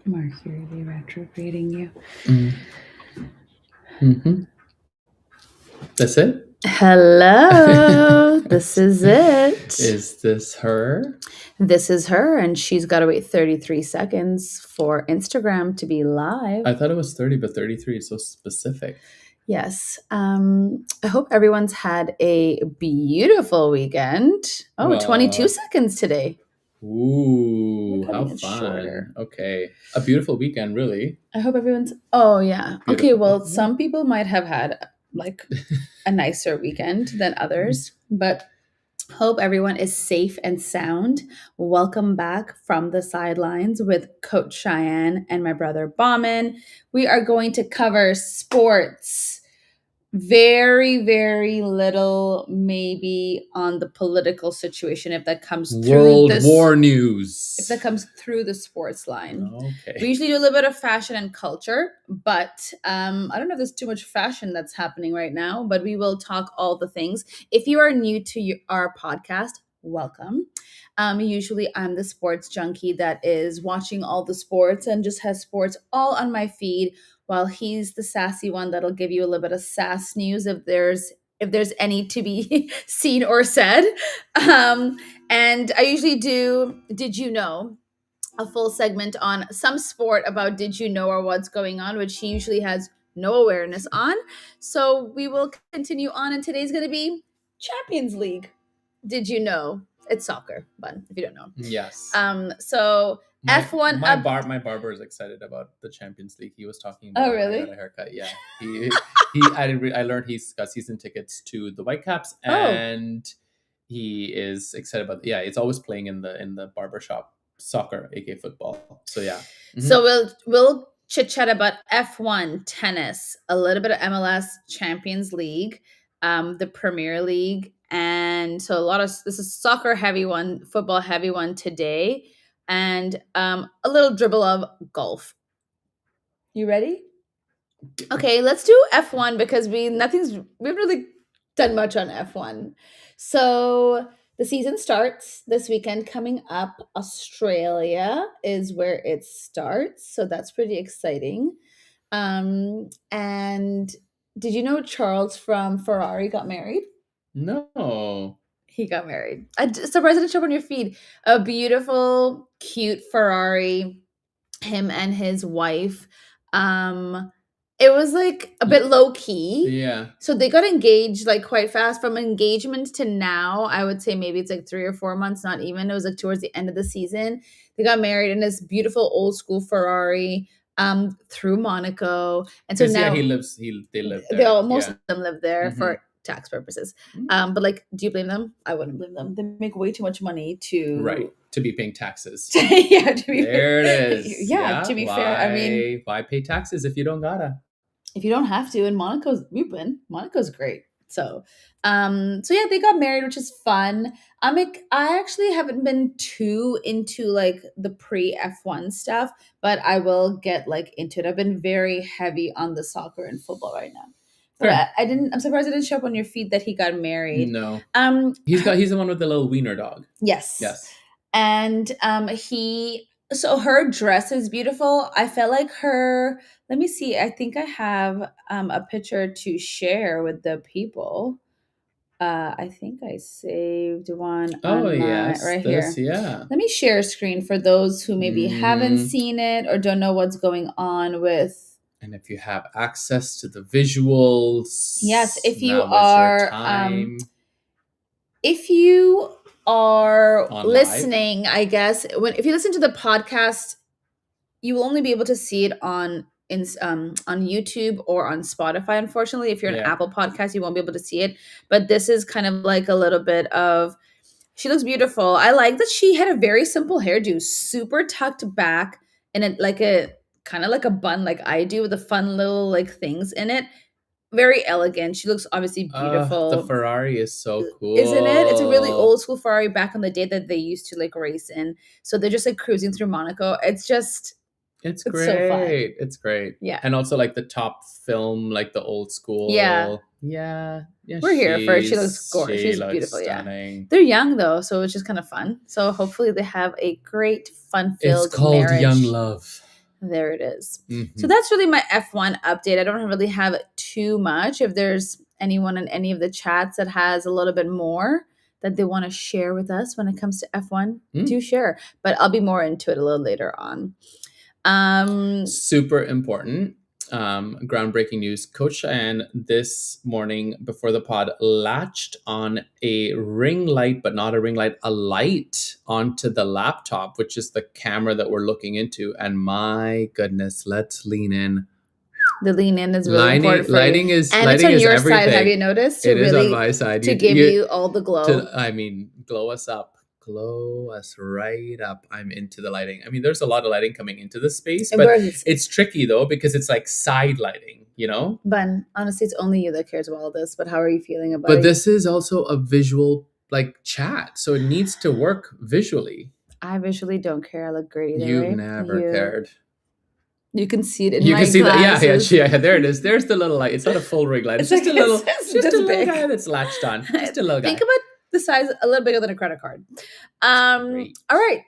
Mercury retrograding you. Mm-hmm. That's it? Hello, this is it. Is this her? This is her, and she's got to wait 33 seconds for Instagram to be live. I thought it was 30, but 33 is so specific. Yes. I hope everyone's had a beautiful weekend. Oh, Well, 22 seconds today. Ooh, We're how cutting it fun. shorter. Okay. A beautiful weekend, really. I hope everyone's. Oh, yeah. Okay, Beautiful. well, some people might have had like a nicer weekend than others, but hope everyone is safe and sound. Welcome back from the sidelines with Coach Shayain and my brother Behmann. We are going to cover sports. Very, very little, maybe on the political situation if that comes through World War news. If that comes through the sports line. Okay. We usually do a little bit of fashion and culture, but I don't know if there's too much fashion that's happening right now, but we will talk all the things. If you are new to our podcast, welcome. Usually I'm the sports junkie that is watching all the sports and just has sports all on my feed, while he's the sassy one that'll give you a little bit of sass news if there's any to be seen or said. And I usually do Did You Know? A full segment on some sport about did you know or what's going on, which he usually has no awareness on. So we will continue on, and today's going to be Champions League. Did you know? It's soccer, but if you don't know. Yes. So F1. My barber is excited about the Champions League. He was talking about. Oh, really? When I got a haircut. Yeah. I learned he's got season tickets to the Whitecaps, and he is excited about. Yeah, it's always playing in the barbershop. Soccer, aka football. So yeah. Mm-hmm. So we'll chit chat about F1, tennis, a little bit of MLS, Champions League, the Premier League, and so this is soccer heavy one, football heavy one today, and a little dribble of golf. You ready? Okay, let's do F1 because we haven't really done much on F1. So the season starts this weekend coming up. Australia is where it starts, so that's pretty exciting. And did you know Charles from Ferrari got married? No. He got married. Surprised I didn't show up on your feed. A beautiful, cute Ferrari. Him and his wife. It was like a bit low key. Yeah. So they got engaged like quite fast. From engagement to now, I would say maybe it's like 3 or 4 months, not even. It was like towards the end of the season. They got married in this beautiful old school Ferrari through Monaco. And so now they live there. Most of them live there for tax purposes. But like, do you blame them? I wouldn't blame them. They make way too much money to be paying taxes. Yeah, there it is. Yeah, to be fair, I mean, why pay taxes if you don't gotta? If you don't have to, and Monaco's great. So yeah, they got married, which is fun. I actually haven't been too into like the pre F1 stuff, but I will get like into it. I've been very heavy on the soccer and football right now. But I'm surprised it didn't show up on your feed that he got married. No. He's the one with the little wiener dog. Yes. And so her dress is beautiful. I felt like let me see. I think I have a picture to share with the people. I think I saved one. Right here. Yeah. Let me share a screen for those who maybe haven't seen it or don't know what's going on with. And if you have access to the visuals. Yes, if you are listening, I guess if you listen to the podcast, you will only be able to see it on YouTube or on Spotify. Unfortunately, if you're an Apple Podcast, you won't be able to see it. But this is kind of like a little bit of. She looks beautiful. I like that she had a very simple hairdo, super tucked back, and like a kind of like a bun, like I do, with the fun little like things in it. Very elegant. She looks obviously beautiful. The Ferrari is so cool, isn't it? It's a really old school Ferrari back in the day that they used to like race in. So they're just like cruising through Monaco. It's great. So fun. It's great. Yeah. And also like the top film, like the old school. Yeah. We're here for it. She looks gorgeous. She's beautiful. Stunning. Yeah. They're young though, so it's just kind of fun. So hopefully they have a great, fun-filled marriage. It's called young love. There it is. Mhm. So that's really my F1 update. I don't really have too much. If there's anyone in any of the chats that has a little bit more that they want to share with us when it comes to F1, do share. But I'll be more into it a little later on. Super important. Groundbreaking news. Coach Shayain this morning before the pod latched on a ring light, but not a ring light, a light onto the laptop, which is the camera that we're looking into. And my goodness, let's lean in. The lean in is really important for lighting you. Is and lighting it's on is your everything. side. Have you noticed? To it really, is on my side. To give you all the glow. Glow us up. Glow us right up. I'm into the lighting. I mean, there's a lot of lighting coming into this space, but it's tricky though because it's like side lighting, you know? But honestly, it's only you that cares about all this. But how are you feeling about it? But this is also a visual like chat, so it needs to work visually. I visually don't care. I look great either You've way. never cared. You can see it in you my can see glasses. that. Yeah, there it is. There's the little light. It's not a full ring light. It's just like, a little, it's just a little guy that's latched on. Just a little guy. Think about the size, a little bigger than a credit card. All right.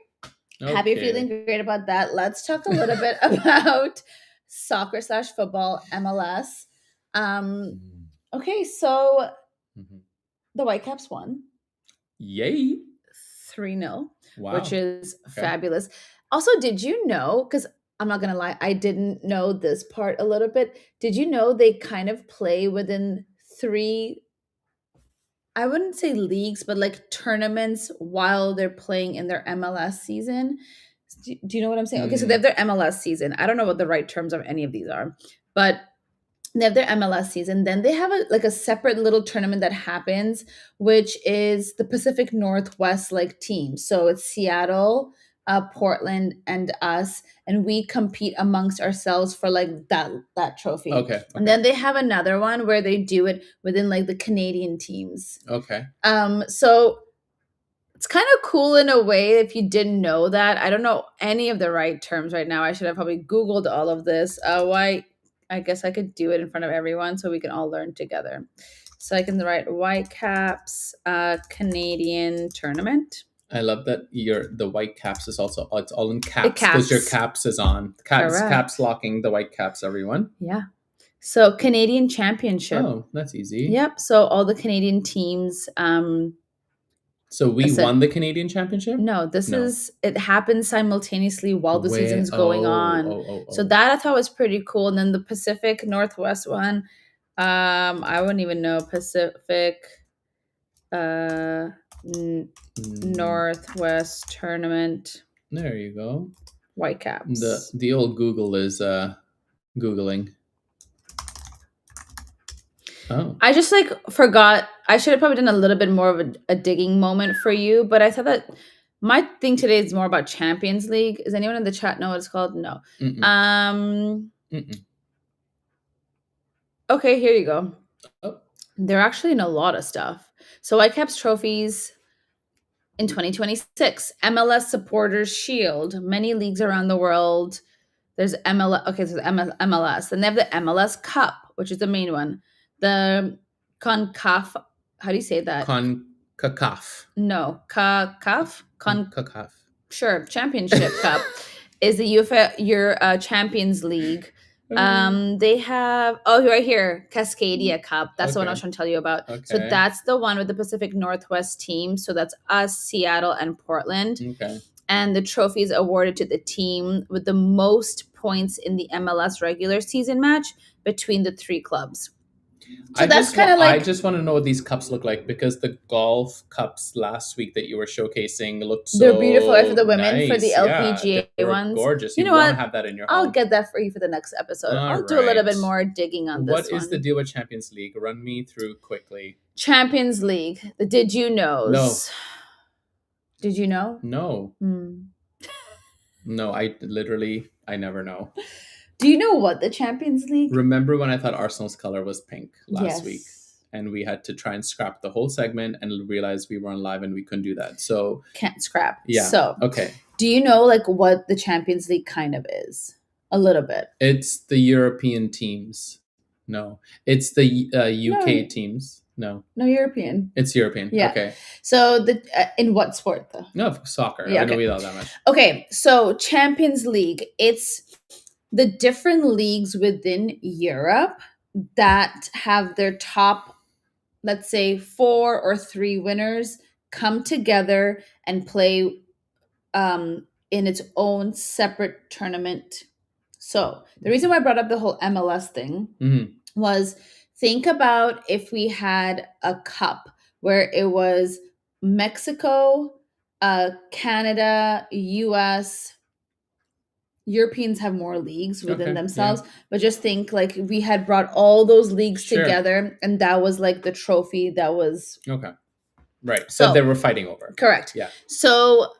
Okay. Happy feeling great about that. Let's talk a little bit about soccer/football, MLS. Okay, so the Whitecaps won. Yay. 3-0, which is fabulous. Also, did you know, because I'm not going to lie, I didn't know this part a little bit. Did you know they kind of play within 3, I wouldn't say leagues, but like tournaments while they're playing in their MLS season? Do you know what I'm saying? Okay, so they have their MLS season. I don't know what the right terms of any of these are, but they have their MLS season. Then they have a separate little tournament that happens, which is the Pacific Northwest team. So it's Seattle, Portland, and us, and we compete amongst ourselves for that trophy. Okay. And then they have another one where they do it within the Canadian teams. Okay. So it's kind of cool in a way if you didn't know that. I don't know any of the right terms right now. I should have probably Googled all of this. I guess I could do it in front of everyone so we can all learn together. So I can write Whitecaps Canadian tournament. I love that the Whitecaps is also, it's all in caps because your caps is on. Caps locking the Whitecaps, everyone. Yeah. So Canadian Championship. Oh, that's easy. Yep. So all the Canadian teams. So we won the Canadian Championship? No, it happens simultaneously while the season's going on. So that I thought was pretty cool. And then the Pacific Northwest one, I wouldn't even know Pacific Northwest tournament. There you go. Whitecaps. The old Google is Googling. Oh. I just forgot. I should have probably done a little bit more of a digging moment for you, but I thought that my thing today is more about Champions League. Does anyone in the chat know what it's called? No. Mm-mm. Okay, here you go. Oh. They're actually in a lot of stuff. So Whitecaps trophies in 2026. MLS Supporters Shield. Many leagues around the world. There's MLS. Okay, so MLS. Then they have the MLS Cup, which is the main one. The CONCACAF, how do you say that? CONCACAF. No, CONCACAF? CONCACAF. Sure, Championship Cup is the UEFA Champions League. They have, right here, Cascadia Cup. That's the one I was trying to tell you about. Okay. So that's the one with the Pacific Northwest team. So that's us, Seattle, and Portland. Okay. And the trophy is awarded to the team with the most points in the MLS regular season match between the 3 clubs. So that's kind of I just want to know what these cups look like because the golf cups last week that you were showcasing looked so they're beautiful for the women, for the LPGA ones. Gorgeous. You know want what? to have that in your home. I'll get that for you for the next episode. I'll do a little bit more digging on this one. What is the deal with Champions League? Run me through quickly. Champions League. The Did You Knows. No. Did you know? No. No, I never know. Do you know what the Champions League? Remember when I thought Arsenal's color was pink last week? And we had to try and scrap the whole segment and realize we weren't live and we couldn't do that. So can't scrap. Yeah. So okay. Do you know what the Champions League kind of is? A little bit. It's the European teams. No. It's the UK teams. No. No, European. It's European. Yeah. Okay. So in what sport though? No, soccer. Yeah, I know we know that much. Okay. So Champions League, it's the different leagues within Europe that have their top, let's say, 4 or 3 winners come together and play in its own separate tournament. So the reason why I brought up the whole MLS thing was, think about if we had a cup where it was Mexico, Canada, US. Europeans have more leagues within themselves, but just think like we had brought all those leagues together, and that was like the trophy that was right. So they were fighting over. Correct. Yeah. So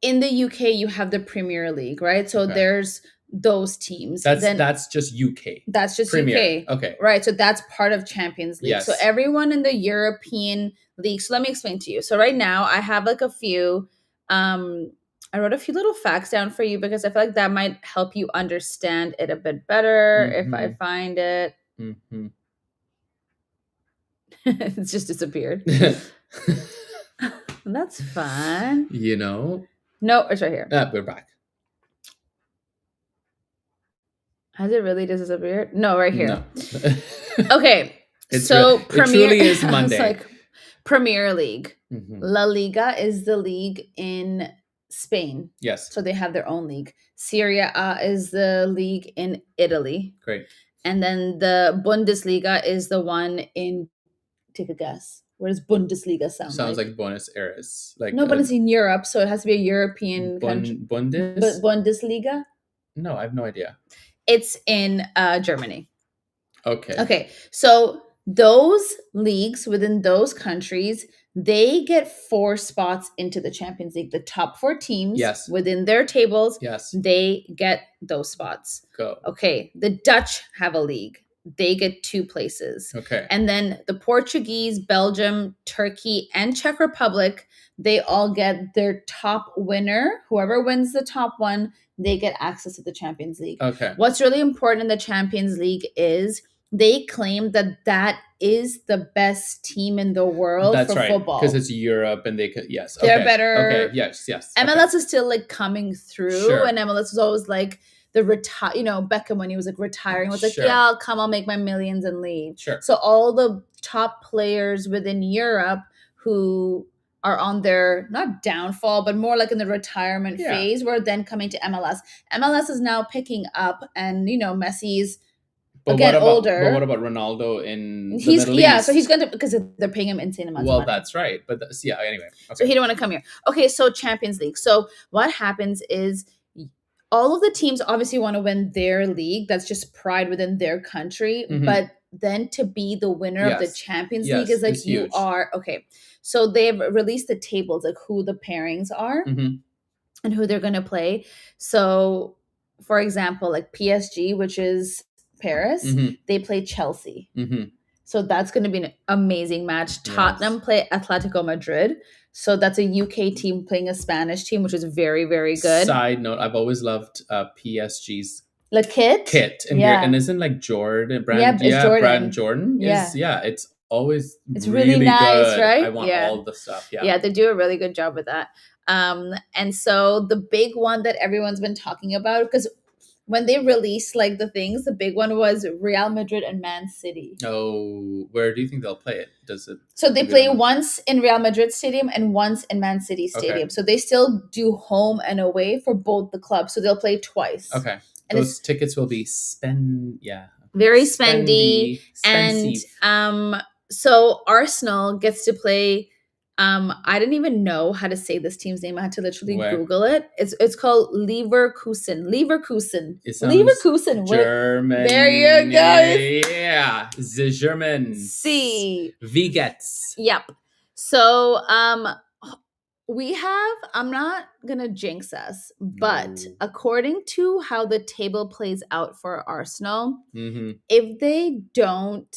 in the UK, you have the Premier League, right? So there's those teams. That's just UK. That's just Premier. UK. Okay. Right. So that's part of Champions League. Yes. So everyone in the European league. So let me explain to you. So right now I have like a few, I wrote a few little facts down for you because I feel like that might help you understand it a bit better if I find it. It's just disappeared. That's fun. You know? No, it's right here. We're back. Has it really disappeared? No, right here. No. Okay. So it truly is Monday. Like Premier League. La Liga is the league in Spain. Yes. So they have their own league. Serie A is the league in Italy. Great. And then the Bundesliga is the one in, take a guess. What does Bundesliga sound Sounds like Buenos Aires. Like no, but it's in Europe, so it has to be a European country. Bundesliga? No, I have no idea. It's in Germany. Okay. Okay. So those leagues within those countries, they get 4 spots into the Champions League. The top 4 teams within their tables, they get those spots. Go. Okay. The Dutch have a league. They get 2 places. Okay. And then the Portuguese, Belgium, Turkey, and Czech Republic, they all get their top winner. Whoever wins the top one, they get access to the Champions League. Okay. What's really important in the Champions League is they claim that that is the best team in the world for football. Because it's Europe and they could, they're better. Okay, yes. MLS is still like coming through, and MLS was always like the Beckham when he was like retiring was like, yeah, I'll come, I'll make my millions and leave. Sure. So all the top players within Europe who are on their, not downfall, but more like in the retirement phase, were then coming to MLS. MLS is now picking up, and Messi's older. But what about Ronaldo in the Middle East? So he's going to, because they're paying him insane amounts of money. Well, that's right. But anyway. Okay. So he don't want to come here. Okay, so Champions League. So what happens is all of the teams obviously want to win their league. That's just pride within their country. But then to be the winner of the Champions League is like you are. Okay. So they've released the tables, like who the pairings are and who they're going to play. So, for example, like PSG, which is Paris, they play Chelsea. So that's going to be an amazing match. Tottenham play Atletico Madrid. So that's a UK team playing a Spanish team, which is very, very good. Side note, I've always loved PSG's kit. And isn't like Jordan Brand? Jordan. Jordan. It's always it's really nice, good. right? I want all the stuff. Yeah, they do a really good job with that. And so the big one that everyone's been talking about, because when they released like the things, the big one was Real Madrid and Man City. Oh, where do you think they'll play it? So they play once in Real Madrid Stadium and once in Man City Stadium. Okay. So they still do home and away for both the clubs. So they'll play twice. Okay. And those tickets will be very spendy. And so Arsenal gets to play. I didn't even know how to say this team's name. I had to literally Google it. It's called Leverkusen. Leverkusen. German. There you go. Yeah. The Germans. See. Vigets. Yep. So we have, I'm not going to jinx us, but according to how the table plays out for Arsenal, if they don't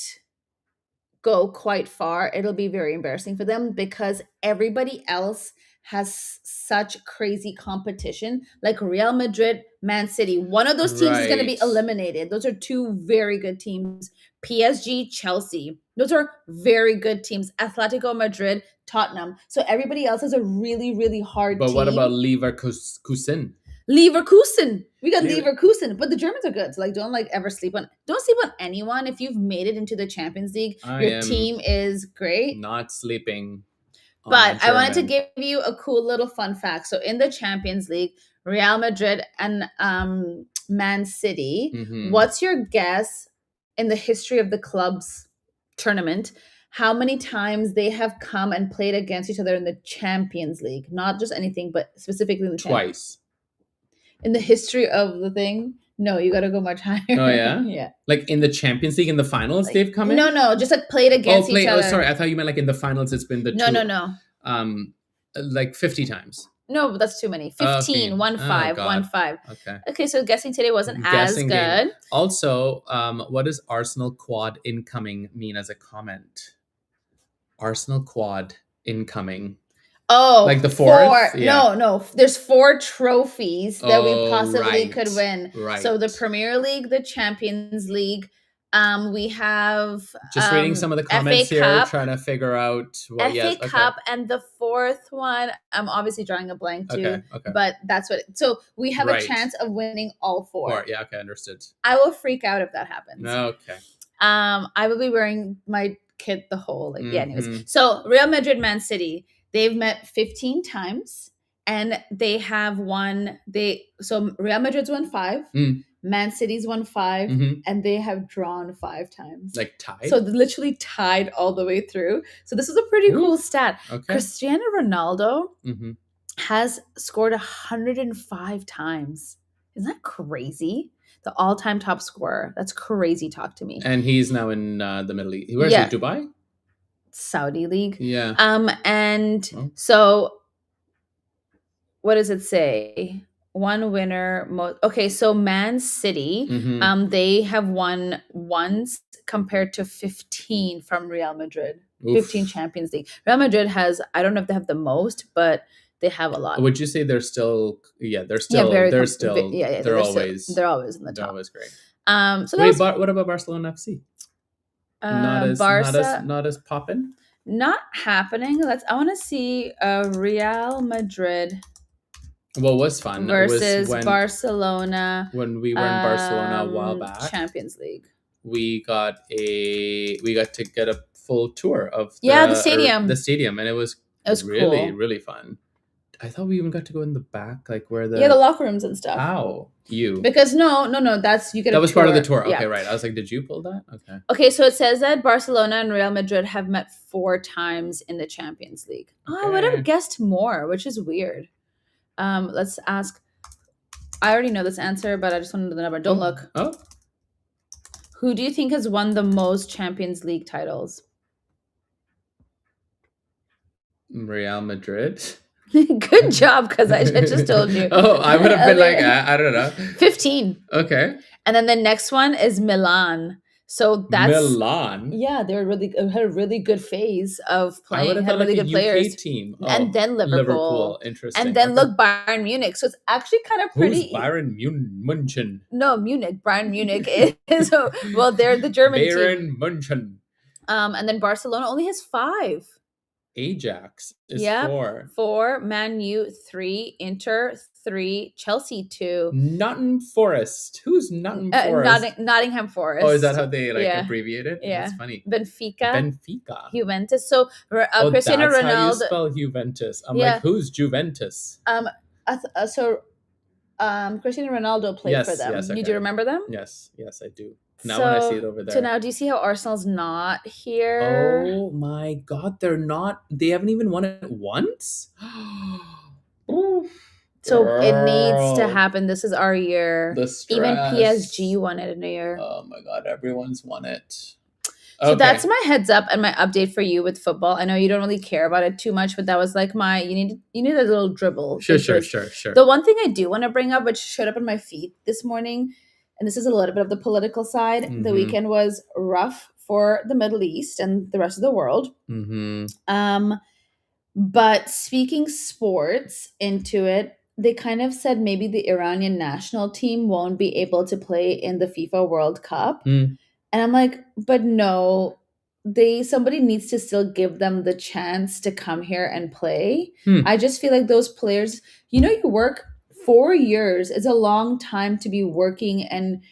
go quite far, it'll be very embarrassing for them because everybody else has such crazy competition, like Real Madrid, Man City. One of those teams is going to be eliminated. Those are 2 very good teams. PSG, Chelsea. Those are very good teams. Atletico Madrid, Tottenham. So everybody else has a really, really hard team. But what about Leverkusen? Leverkusen. We got Lever- Leverkusen, but the Germans are good. So like, don't sleep on anyone. If you've made it into the Champions League, I your am team is great. not sleeping on But the I wanted to German. give you a cool little fun fact. So in the Champions League, Real Madrid and Man City. Mhm. What's your guess in the history of the club's tournament? How many times they have come and played against each other in the Champions League? Not just anything, but specifically in the Twice. in the history of the thing. No, you got to go much higher. Oh yeah, yeah. like in the Champions League in the finals, they've come in. No, just like played against each other. Oh, sorry, I thought you meant like in the finals. It's been the no. Like 50 times. No, but that's too many. 15, Oh, 1-5, God. 1-5. Okay. Okay, so guessing today wasn't Guessing as game. good. Also, what does Arsenal quad incoming mean as a comment? Arsenal quad incoming. Oh, like the fourth? Yeah. No. There's 4 trophies that we Oh, possibly right. could win. Right. So the Premier League, the Champions League. We have Just reading some of the comments FA here, Cup, trying to figure out what. FA Cup, and the 4th one. I'm obviously drawing a blank too. Okay. But that's what. So we have Right. a chance of winning all 4. Yeah. Okay. Understood. I will freak out if that happens. Okay. I will be wearing my kit the whole anyways. Mhm. So Real Madrid, Man City, they've met 15 times and they have won. So Real Madrid's won 5, Man City's won 5, Mhm. and they have drawn 5 times. Like tied. So literally tied all the way through. So this is a pretty cool stat. Okay. Cristiano Ronaldo Mhm. has scored 105 times. Isn't that crazy? The all-time top scorer. That's crazy talk to me. And he's now in the Middle East. Where's he? Dubai? Saudi League. Yeah. And so what does it say? One winner. Okay, so Man City, they have won once compared to 15 from Real Madrid. Oof. 15 Champions League. Real Madrid has, I don't know if they have the most, but they have a lot. Would you say they're still? Yeah, they're always in the top. They're always great. So wait, what about Barcelona FC? Not as poppin'. Not happening. I want to see Real Madrid. What was fun versus Barcelona when we were in Barcelona a while back. Champions League. We got to get a full tour of the stadium. The stadium, and it was really cool. Really fun. I thought we even got to go in the back, like where the locker rooms and stuff. How you? Because no, that's you get. That was tour. Part of the tour. Yeah. Okay, right. I was like, did you pull that? Okay. Okay, so it says that Barcelona and Real Madrid have met 4 times in the Champions League. Okay. Oh, I would have guessed more, which is weird. Let's ask. I already know this answer, but I just want to know the number. Don't look. Oh. Who do you think has won the most Champions League titles? Real Madrid. Good job, because I just told you. I would have been like, I don't know. 15. Okay. And then the next one is Milan. So that's Milan. Yeah, they had a really good phase of playing. I would have had really like good players. UK team. And then Liverpool. Interesting. And then look, Bayern Munich. So it's actually kind of pretty. Who's Bayern München? No, Munich. Bayern Munich is well, they're the German team. Bayern München. And then Barcelona only has 5. Ajax is 4. 4, Man U 3, Inter 3, Chelsea 2. Nottingham Forest. Who's Nottingham Forest? Nottingham Forest. Oh, is that how they abbreviate it? Yeah, that's funny. Benfica. Juventus. So Cristiano that's Ronaldo. How you spell Juventus. I'm like, who's Juventus? Cristiano Ronaldo played for them. Yes, okay. Do you remember them? Yes, I do. Now when I see it over there. So now, do you see how Arsenal's not here? Oh my God, they're not. They haven't even won it once. So it needs to happen. This is our year. The stress. Even PSG won it in a year. Oh my God, everyone's won it. So that's my heads up and my update for you with football. I know you don't really care about it too much, but that was like you need a little dribble. Sure. The one thing I do want to bring up, which showed up in my feed this morning, and this is a little bit of the political side. Mm-hmm. The weekend was rough for the Middle East and the rest of the world. Mm-hmm. But speaking sports into it, they kind of said maybe the Iranian national team won't be able to play in the FIFA World Cup. And I'm like, but no, somebody needs to still give them the chance to come here and play. I just feel like those players, you work 4 years is a long time to be working, and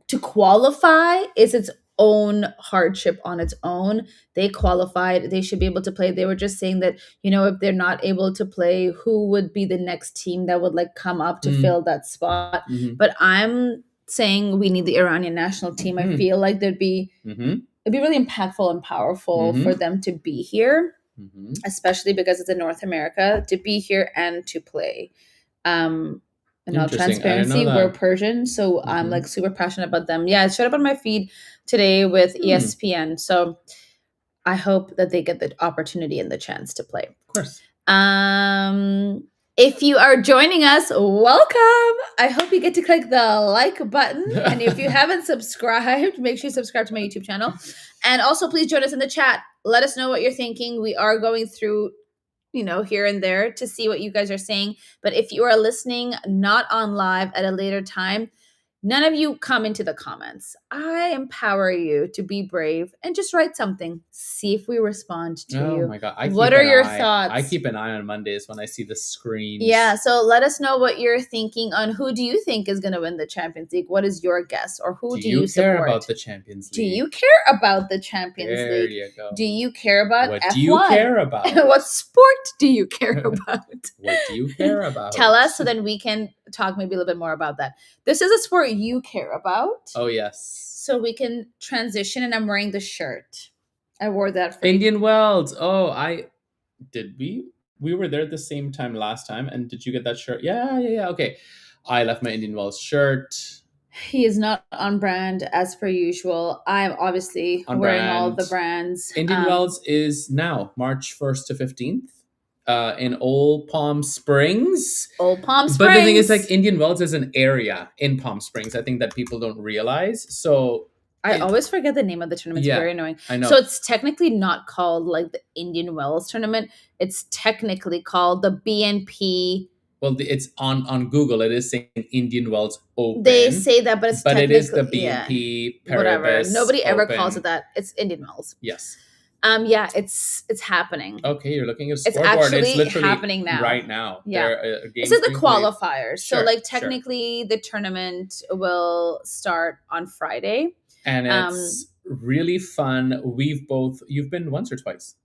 to qualify is its own hardship on its own. They qualified, they should be able to play. They were just saying that, if they're not able to play, who would be the next team that would like come up to fill that spot. But I'm saying we need the Iranian national team. I feel like it'd be really impactful and powerful for them to be here, especially because it's in North America, to be here and to play. In all transparency, we're Persian, so I'm like super passionate about them. Yeah, it showed up on my feed today with ESPN. So I hope that they get the opportunity and the chance to play. Of course. If you are joining us, welcome. I hope you get to click the like button. And if you haven't subscribed, make sure you subscribe to my YouTube channel. And also, please join us in the chat. Let us know what you're thinking. We are going through here and there to see what you guys are saying. But if you are listening not on live at a later time, none of you come into the comments. I empower you to be brave and just write something. See if we respond to you. Oh my God. What are your thoughts? I keep an eye on Mondays when I see the screens. Yeah, so let us know what you're thinking on who do you think is going to win the Champions League. What is your guess? Or who do you support? Do you care about the Champions League? Do you care about the Champions League? There you go. Do you care about what F1? What do you care about? What sport do you care about? What do you care about? Tell us so then we can talk maybe a little bit more about that. This is a sport you care about. Oh, yes. So we can transition, and I'm wearing the shirt. I wore that for Indian Wells. Oh, we were there at the same time last time. And did you get that shirt? Yeah. Okay. I left my Indian Wells shirt. He is not on brand as per usual. I'm obviously wearing all the brands. Indian Wells is now March 1st to 15th. In Old Palm Springs. Old Palm Springs. But the thing is, like, Indian Wells is an area in Palm Springs. I think that people don't realize. So I always forget the name of the tournament. It's very annoying. I know. So it's technically not called like the Indian Wells tournament. It's technically called the BNP. Well, it's on Google. It is saying Indian Wells Open. They say that, but it is the BNP Paribas whatever. Nobody ever Open. calls it that. It's Indian Wells. Yes. Yeah, it's happening. Okay, you're looking at a It's scoreboard. actually It's literally happening now. Right now. Yeah. This is the qualifiers. So like technically the tournament will start on Friday. And it's really fun. You've been once or twice?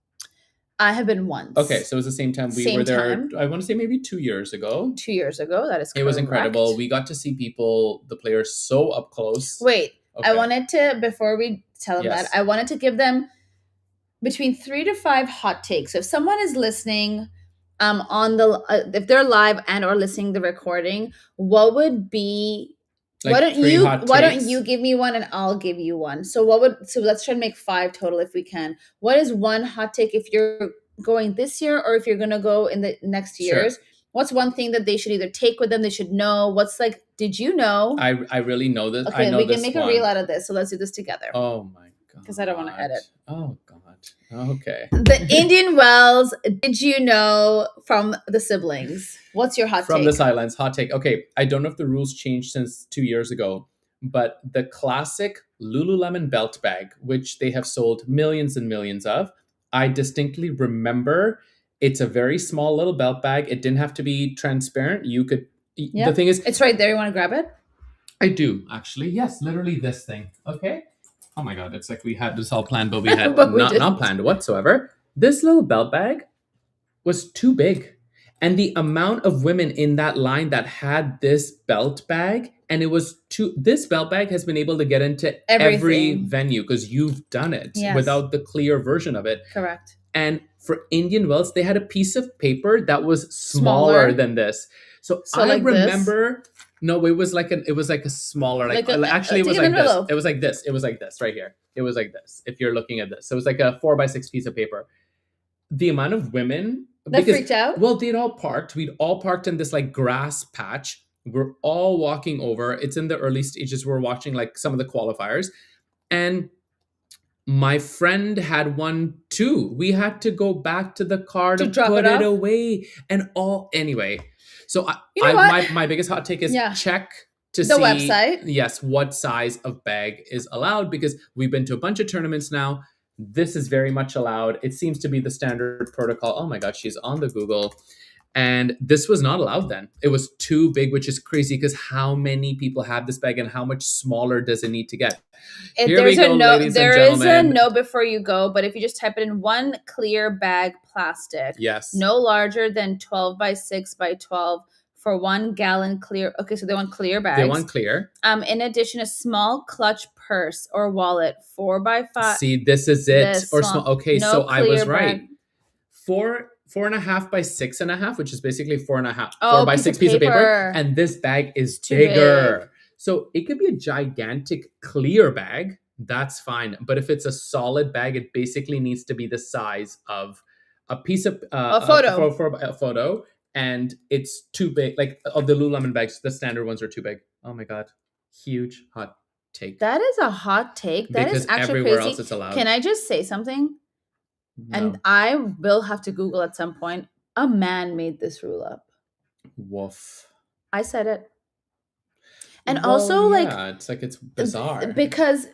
I have been once. Okay, so it was the same time we were there. I want to say maybe 2 years ago. 2 years ago, that is correct. It was incredible. We got to see the players so up close. Wait, okay. I wanted to, before we tell them that, I wanted to give them between 3 to 5 hot takes. If someone is listening if they're live and or listening to the recording, what would be why don't you give me one and I'll give you one? So let's try to make 5 total if we can. What is one hot take if you're going this year or if you're going to go in the next years? Sure. What's one thing that they should either take with them, they should know? What's like, did you know? I really know this. Okay, I know we can make a reel out of this. So let's do this together. Oh my God. Because I don't want to edit. Oh God. Okay. The Indian Wells, did you know from the siblings? What's your hot take? From the Sidelines, hot take. Okay, I don't know if the rules changed since 2 years ago, but the classic Lululemon belt bag, which they have sold millions and millions of, I distinctly remember it's a very small little belt bag. It didn't have to be transparent. You could, the thing is... It's right there. You want to grab it? I do, actually. Yes, literally this thing. Okay. Oh my God, it's like we had this all planned, but we had not planned whatsoever. This little belt bag was too big. And the amount of women in that line that had this belt bag, and this belt bag has been able to get into every venue because you've done it without the clear version of it. Correct. And for Indian Wells, they had a piece of paper that was smaller than this. So I like remember... This? No, it was like a smaller, it was like this. It was like this. It was like this right here. It was like this. If you're looking at this, so it was like a 4x6 piece of paper. The amount of women that freaked out. Well, they'd all parked. We'd all parked in this like grass patch. We're all walking over. It's in the early stages. We're watching like some of the qualifiers, and my friend had one too. We had to go back to the car to put it away, and anyway. So my biggest hot take is check to see the website. Yes, what size of bag is allowed, because we've been to a bunch of tournaments now. This is very much allowed. It seems to be the standard protocol. Oh my God, she's on the Google. And this was not allowed then. It was too big, which is crazy because how many people have this bag and how much smaller does it need to get? Here we go, ladies and There is a gentlemen. no before you go, but if you just type it in, one clear bag plastic, Yes. no larger than 12 by 6 by 12 for 1 gallon clear. Okay, so they want clear bags. They want clear. In addition, a small clutch purse or wallet, 4 by 5. See, this is it. This Or small. small. Okay, No so I was clear right. bag. 4.5 by 6.5, which is basically 4.5. Oh, 4 by 6 piece of paper. And this bag is bigger. Big. So it could be a gigantic clear bag. That's fine. But if it's a solid bag, it basically needs to be the size of a piece of a photo. For a photo. And it's too big. Like of the Lululemon bags, the standard ones are too big. Oh my God. Huge hot take. That is a hot take. That because is actually everywhere crazy. else it's allowed. Can I just say something? No. And I will have to Google at some point. A man made this rule up. Woof. I said it. And also, it's bizarre. Because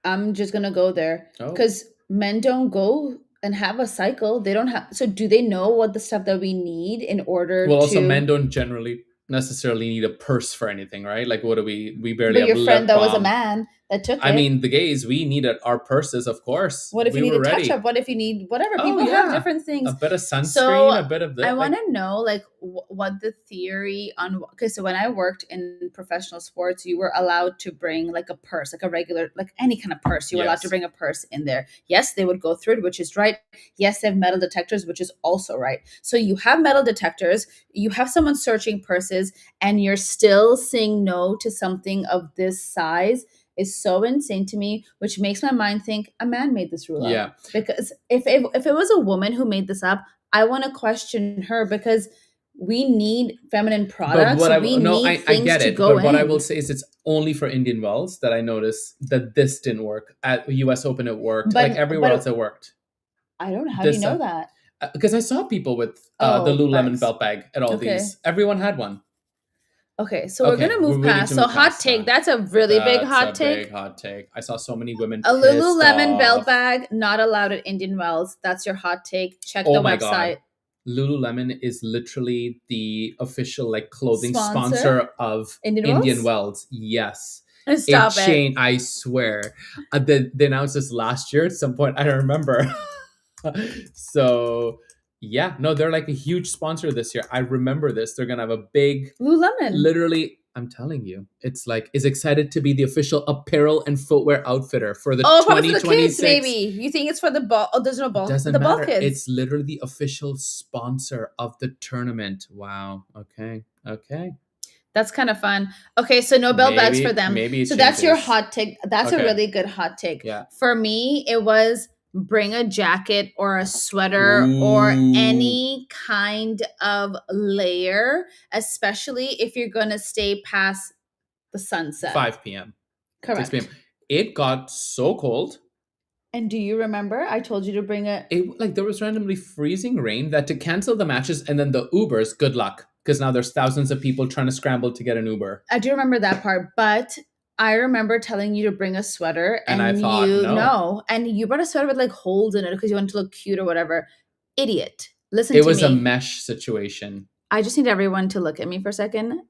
I'm just going to go there. Because men don't go and have a cycle. They don't have. So do they know what the stuff that we need in order to. Well, also men don't generally necessarily need a purse for anything, right? Like what do we barely but have your friend that was a man that took it. I mean, the gays, we needed our purses, of course. What if you need a touch-up? What if you need whatever? People have different things. A bit of sunscreen, a bit of this. I want to know, like, what the theory on... Okay, so when I worked in professional sports, you were allowed to bring, like, a purse, like a regular, like any kind of purse. You were allowed to bring a purse in there. Yes, they would go through it, which is right. Yes, they have metal detectors, which is also right. So you have metal detectors, you have someone searching purses, and you're still saying no to something of this size is so insane to me, which makes my mind think a man made this rule up. Because if it was a woman who made this up, I want to question her because we need feminine products. I get it. But what I will say is it's only for Indian wells that I noticed that this didn't work. At US Open it worked. Like everywhere else it worked. I don't know. How do you know that? Because I saw people with the Lululemon belt bag at all these. Everyone had one. Okay, so we're gonna move past. So hot take. That's a really big hot take. Big hot take. I saw so many women. A Lululemon belt bag not allowed at Indian Wells. That's your hot take. Check the website. God. Lululemon is literally the official like clothing sponsor of Indian Wells. Yes. Stop it. I swear. They announced this last year at some point. I don't remember. So. Yeah, no, they're like a huge sponsor this year. I remember this. They're going to have a big... Lululemon. Literally, I'm telling you. It's like, is excited to be the official apparel and footwear outfitter for the 2026. For the kids, maybe. You think it's for the ball? Oh, there's no ball. Doesn't matter. Ball kids. It's literally the official sponsor of the tournament. Wow. Okay. That's kind of fun. Okay, so no belt bags for them. Maybe so that's your hot take. That's a really good hot take. Yeah. For me, it was... bring a jacket or a sweater or any kind of layer, especially if you're going to stay past the sunset. 5 p.m. Correct. 6 p.m. It got so cold. And do you remember I told you to bring there was randomly freezing rain that to cancel the matches and then the Ubers, good luck. Because now there's thousands of people trying to scramble to get an Uber. I do remember that part, but... I remember telling you to bring a sweater and I thought, no. And you brought a sweater with like holes in it because you wanted to look cute or whatever. Idiot. Listen to me. It was a mesh situation. I just need everyone to look at me for a second.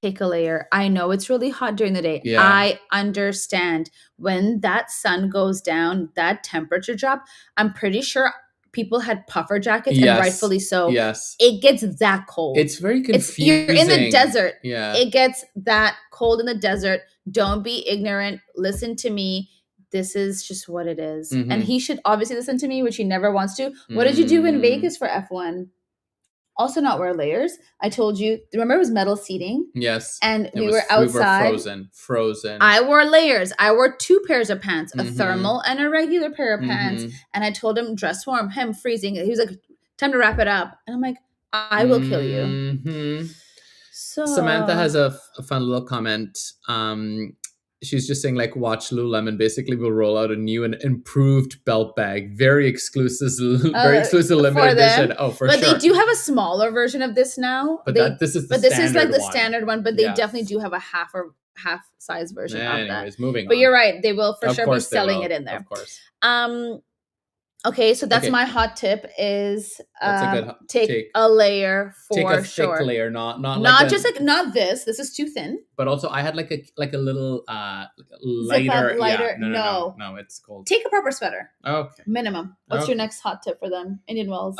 Take a layer. I know it's really hot during the day. Yeah. I understand when that sun goes down, that temperature drop. I'm pretty sure people had puffer jackets and rightfully so. Yes. It gets that cold. It's very confusing. You're in the desert. Yeah. It gets that cold in the desert. Don't be ignorant. Listen to me. This is just what it is. Mm-hmm. And he should obviously listen to me, which he never wants to. What did you do in Vegas for F1? Also not wear layers. I told you, remember it was metal seating? Yes. And we were outside. We were frozen. I wore layers. I wore 2 pairs of pants, a thermal and a regular pair of pants. And I told him, dress warm, him freezing. He was like, time to wrap it up. And I'm like, I will kill you. So Samantha has a fun little comment. She's just saying like, watch Lululemon basically will roll out a new and improved belt bag. Very exclusive limited edition. Oh, for sure. But they do have a smaller version of this now. But this is like the standard one. But they definitely do have a half size version of that. Moving on. But you're right. They will for sure be selling it in there. Of course. Okay, so that's Okay, my hot tip is that's a good take a layer take a for thick sure. layer, not like Not a. just like not this. This is too thin. But also, I had like a little Zip up lighter. Yeah, lighter. No. no, it's cold. Take a proper sweater. Okay. Minimum. What's your next hot tip for them? Indian Wells.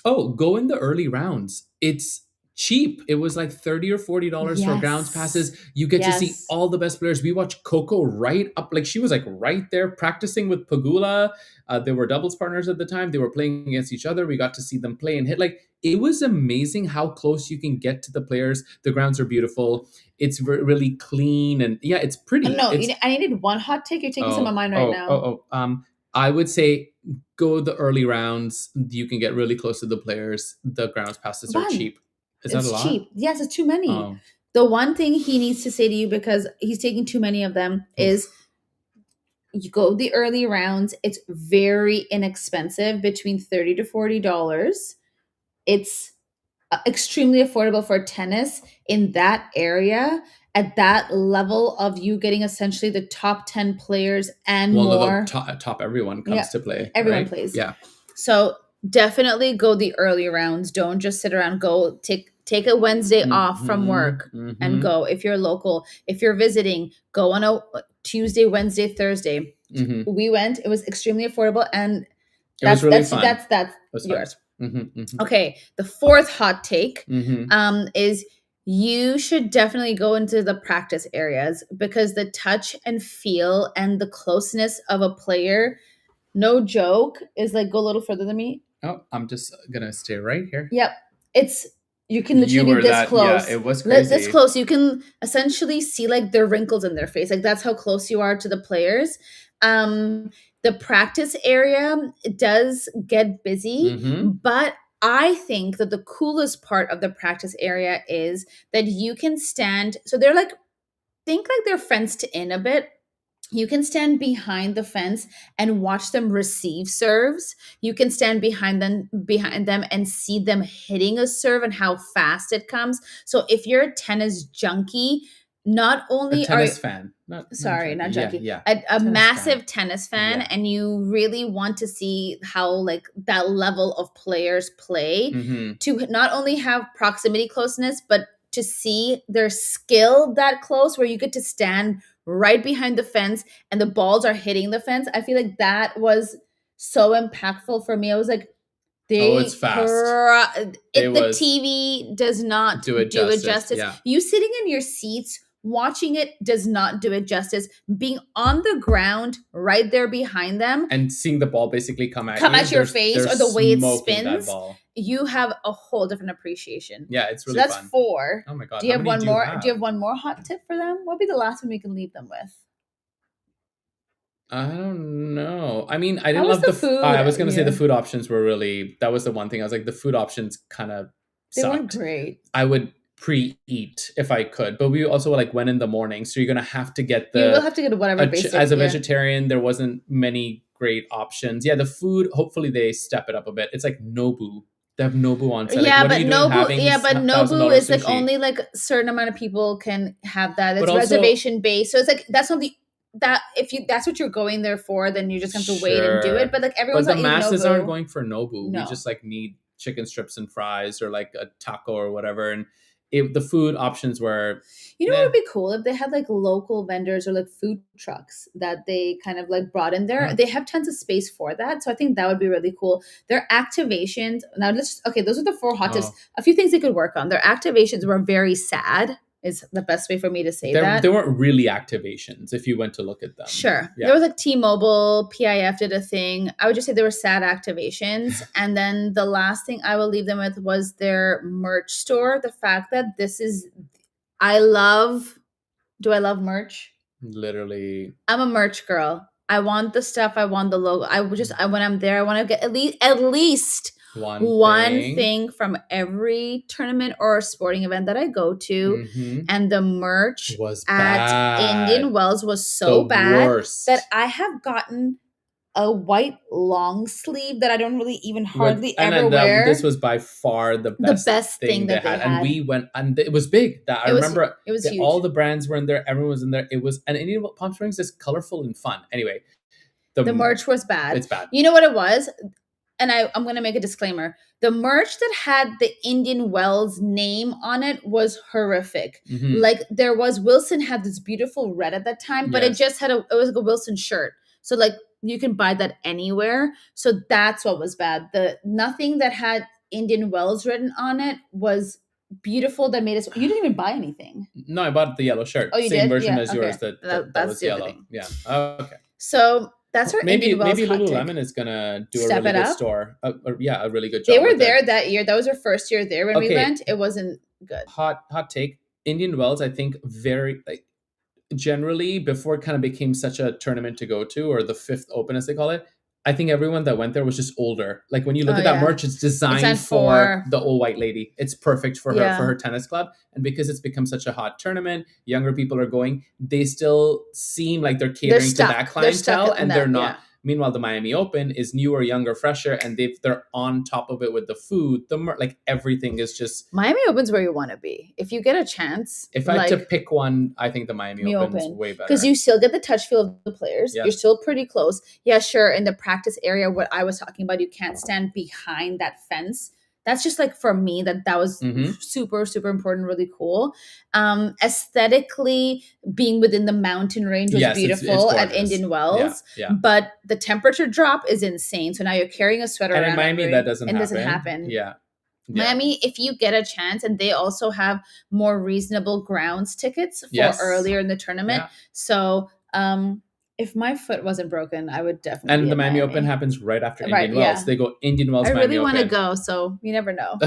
Oh, go in the early rounds. It's cheap. It was like $30 or $40 for grounds passes. You get to see all the best players. We watched Coco right up, like she was like right there practicing with Pagula. They were doubles partners at the time. They were playing against each other. We got to see them play and hit. Like it was amazing how close you can get to the players. The grounds are beautiful. It's really clean and yeah, it's pretty. No, I needed one hot take. You're taking some of mine right now. I would say go the early rounds. You can get really close to the players. The grounds passes are cheap. Is that a lot? Cheap. Yes, it's too many. The one thing he needs to say to you, because he's taking too many of them, is you go the early rounds. It's very inexpensive, between $30 to $40. It's extremely affordable for tennis in that area. At that level of you getting essentially the top 10 players and more. Top everyone comes to play. Everyone right? plays. Yeah. So definitely go the early rounds. Don't just sit around. Go take a Wednesday off from work and go. If you're local, if you're visiting, go on a Tuesday, Wednesday, Thursday. We went. It was extremely affordable, and that's really fun. That's yours. Okay, the fourth hot take is you should definitely go into the practice areas, because the touch and feel and the closeness of a player, no joke, is like, go a little further than me. Oh, I'm just gonna stay right here. Yep. You can literally be this close. Yeah, it was crazy. This close. You can essentially see like the wrinkles in their face. Like that's how close you are to the players. The practice area does get busy, but I think that the coolest part of the practice area is that you can stand. So they're like, think like they're fenced in a bit. You can stand behind the fence and watch them receive serves. You can stand behind them and see them hitting a serve and how fast it comes. So if you're a tennis junkie, not only a tennis fan, not junkie, a massive tennis fan, and you really want to see how like that level of players play, to not only have proximity closeness, but to see their skill that close, where you get to stand right behind the fence and the balls are hitting the fence. I feel like that was so impactful for me. I was like, it's fast. The TV does not do it justice. Yeah. You sitting in your seats watching it does not do it justice. Being on the ground right there behind them and seeing the ball basically come at your face, or the way it spins, you have a whole different appreciation. Yeah, it's really that's fun. 4. Oh my god! Do you have one more? Do you have one more hot tip for them? What would be the last one we can leave them with? I don't know. I mean, I didn't love the food. I was going to say the food options were really. That was the one thing I was like, the food options kind of sucked. They weren't great. I would pre-eat if I could, but we also like went in the morning, so you're gonna have to get you will have to get whatever basic, as a vegetarian. There wasn't many great options. The food, hopefully they step it up a bit. It's like Nobu. They have Nobu on set. Yeah, like, but Nobu is like only like a certain amount of people can have that. It's reservation based, so it's like that's not that if you that's what you're going there for, then you just have to wait and do it. But like everyone's the masses aren't going for Nobu. No. We just like need chicken strips and fries, or like a taco or whatever, and the food options were, what would be cool if they had like local vendors or like food trucks that they kind of like brought in there. They have tons of space for that, so I think that would be really cool. Their activations, now those are the 4 hot tips. A few things they could work on. Their activations were very sad, is the best way for me to say that. They weren't really activations if you went to look at them. Sure. Yeah. There was like T-Mobile, PIF did a thing. I would just say they were sad activations. And then the last thing I will leave them with was their merch store. The fact that do I love merch? Literally. I'm a merch girl. I want the stuff. I want the logo. When I'm there, I want to get at least one thing from every tournament or sporting event that I go to. And the merch was at Indian Wells was so bad that I have gotten a white long sleeve that I don't really even hardly ever wear. This was by far the best thing that they had. And we went, and it was big. I remember it was huge. All the brands were in there. Everyone was in there. It was, and Indian Palm Springs is colorful and fun. Anyway, The merch was bad. It's bad. You know what it was? And I'm going to make a disclaimer. The merch that had the Indian Wells name on it was horrific. Mhm. Like there was, Wilson had this beautiful red at that time, but it Yes. just had it was like a Wilson shirt. So like you can buy that anywhere. So that's what was bad. Nothing that had Indian Wells written on it was beautiful. That made us. You didn't even buy anything. No, I bought the yellow shirt. Oh, you Same did? version Yeah, as okay. yours. That was the other yellow. thing. Yeah. Okay. So that's our maybe Indian Wells maybe hot take. Lululemon is gonna do Step a really it good up. store. A really good job. They were with there it. that year. That was our first year there when we Okay. went. It wasn't good. Hot take. Indian Wells, I think, very like generally before it kind of became such a tournament to go to, or the fifth open as they call it. I think everyone that went there was just older. Like when you look at that merch, it's designed for the old white lady. It's perfect for her tennis club. And because it's become such a hot tournament, younger people are going. They still seem like they're catering to that clientele, and they're not. Yeah. Meanwhile, the Miami Open is newer, younger, fresher, and they're on top of it with the food. Like everything is just Miami Open's where you want to be if you get a chance. If I had to pick one, I think the Miami Open's way better because you still get the touch feel of the players. Yes. You're still pretty close. Yeah, sure. In the practice area, what I was talking about, you can't stand behind that fence. That's just like for me that was super, super important, really cool. Aesthetically, being within the mountain range was beautiful at Indian Wells. Yeah. But the temperature drop is insane. So now you're carrying a sweater around. And in Miami, that doesn't happen. Yeah. Miami, if you get a chance, and they also have more reasonable grounds tickets for earlier in the tournament. Yeah. So if my foot wasn't broken, I would definitely. And the Miami Open happens right after Indian Wells. Yeah. They go Indian Wells. I really want to go, so you never know.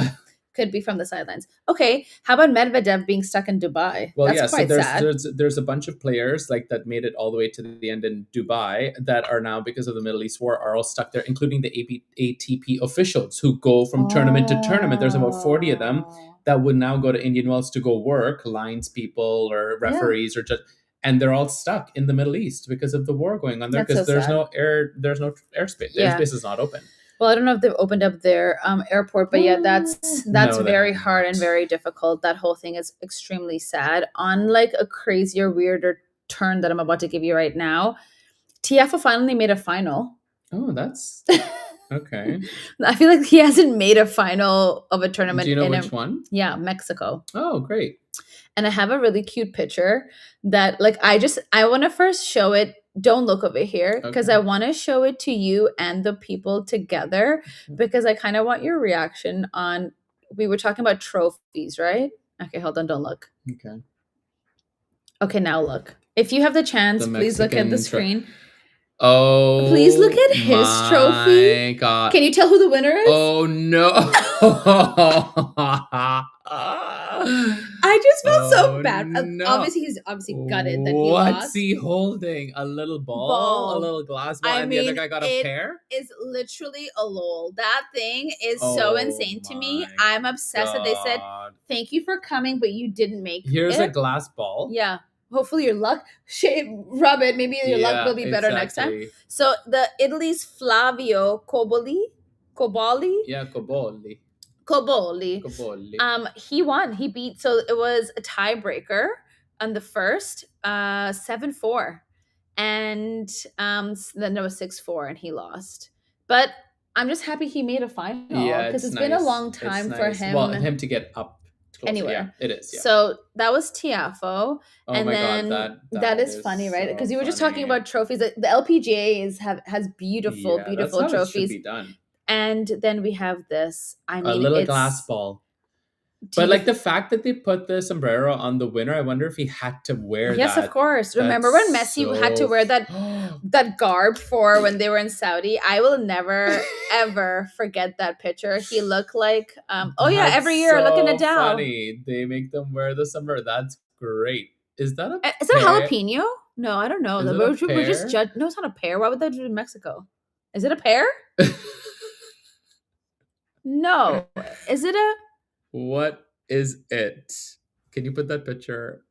Could be from the sidelines. Okay, how about Medvedev being stuck in Dubai? Well, that's quite sad. There's a bunch of players like that made it all the way to the end in Dubai that are now, because of the Middle East war, are all stuck there, including the ATP officials who go from tournament to tournament. There's about 40 of them that would now go to Indian Wells to go work, lines people or referees or just. And they're all stuck in the Middle East because of the war going on there, because there's no airspace. The airspace is not open. Well, I don't know if they've opened up their airport, but yeah, that's very hard and very difficult. That whole thing is extremely sad. On like a crazier, weirder turn that I'm about to give you right now, Tiafoe finally made a final. Oh, that's okay. I feel like he hasn't made a final of a tournament. Do you know which one? Yeah, Mexico. Oh, great. And I have a really cute picture that like I want to first show it. Don't look over here because I want to show it to you and the people together, because I kind of want your reaction on, we were talking about trophies, right? Okay, hold on. Don't look. Okay, now look. If you have the chance, please look at the screen. Please look at his trophy. My God. Can you tell who the winner is? Oh, no. I just felt so bad. No. Obviously, he's gutted that he lost. What's he holding? A little ball? A little glass ball? And the other guy got a pair? It is literally a lol. That thing is so insane to me. I'm obsessed that they said, thank you for coming, but you didn't make Here's a glass ball. Yeah. Hopefully your luck, rub it. Maybe your luck will be better next time. So the Italy's Flavio Coboli. Yeah, Coboli. He won. He beat. So it was a tiebreaker on the first, 7-4, and then it was 6-4, and he lost. But I'm just happy he made a final. Yeah, because it's been a long time for him. Well, him to get up. Anywhere. Yeah, it is. Yeah. So that was Tiafoe. Oh and my then God, that is funny, right? Because you were just talking about trophies. The LPGA has beautiful trophies. It should be done. And then we have this. I mean, a little glass ball. But like the fact that they put the sombrero on the winner, I wonder if he had to wear that. Yes, of course. Remember when Messi had to wear that garb for when they were in Saudi? I will never, ever forget that picture. He looked like, every year, look at Nadal. Funny. They make them wear the sombrero. That's great. Is that a Is it jalapeno? No, I don't know. We're just judging. No, it's not a pear. Why would that do it in Mexico? Is it a pear? No. Is it a... What is it? Can you put that picture?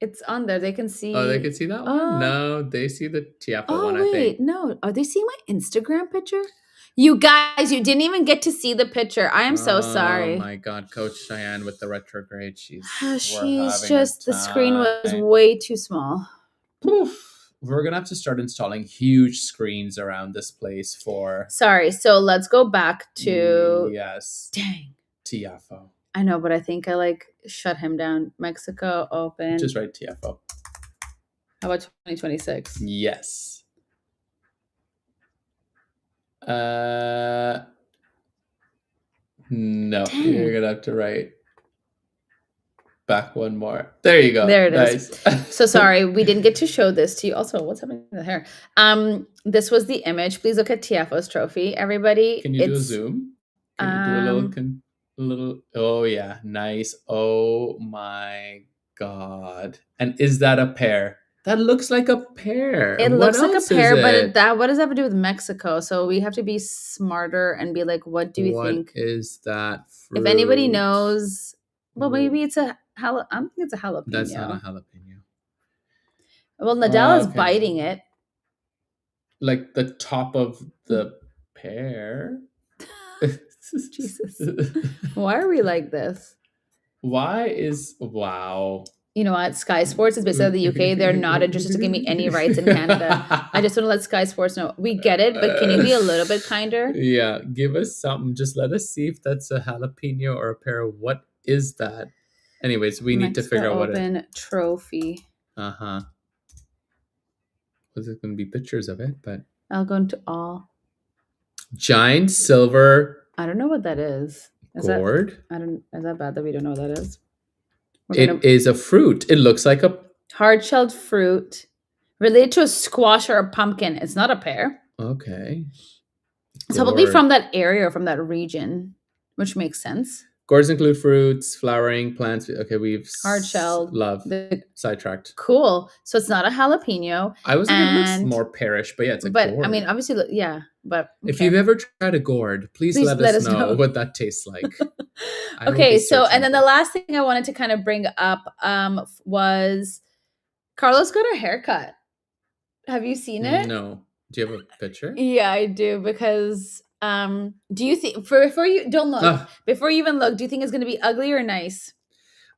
It's on there. They can see. Oh, they can see that one? No, they see the Tiafoe one, I think. Wait, no. Are they seeing my Instagram picture? You guys, you didn't even get to see the picture. I am so sorry. Oh my God, Coach Shayain with the retrograde. She's just, the screen was way too small. Poof. We're gonna have to start installing huge screens around this place for. Sorry. So let's go back to. Yes. Dang. TFO. I know, but I think I like shut him down. Mexico Open. Just write TFO. How about 2026? Yes. No, Dang. you're gonna have to write back one more. There you go. There it is. So sorry, we didn't get to show this to you. Also, what's happening to the hair? This was the image. Please look at Tiafoe's trophy, everybody. Can you do a zoom? Can you do a little? Oh yeah, nice. Oh my god! And is that a pear? That looks like a pear. It looks like a pear, but what does that have to do with Mexico? So we have to be smarter and be like, what do we think? What is that fruit? If anybody knows, well, maybe it's a I think it's a jalapeno. That's not a jalapeno. Well, Nadal is biting it. Like the top of the pear. Jesus. Why are we like this? Wow. You know what? Sky Sports is based out of the UK. They're not interested to give me any rights in Canada. I just want to let Sky Sports know. We get it, but can you be a little bit kinder? Yeah, give us something. Just let us see if that's a jalapeno or a pear. What is that? Anyways, we need to figure out what Open trophy. Uh-huh. There's going to be pictures of it, but I'll go into all. Giant silver. I don't know what that is. Gourd. Is that bad that we don't know what that is? It is a fruit. It looks like a hard-shelled fruit related to a squash or a pumpkin. It's not a pear. Okay. It's probably from that area or from that region, which makes sense. Gourds include fruits, flowering plants. Okay, we've hard-shelled. Sidetracked. Cool. So it's not a jalapeno. I was thinking it looks more pearish, but yeah, it's a gourd. I mean, obviously, yeah. But okay. If you've ever tried a gourd, please let us know what that tastes like. Okay, so and then the last thing I wanted to kind of bring up was Carlos got a haircut. Have you seen it? No. Do you have a picture? Yeah, I do, because do you think before you even look, do you think it's going to be ugly or nice?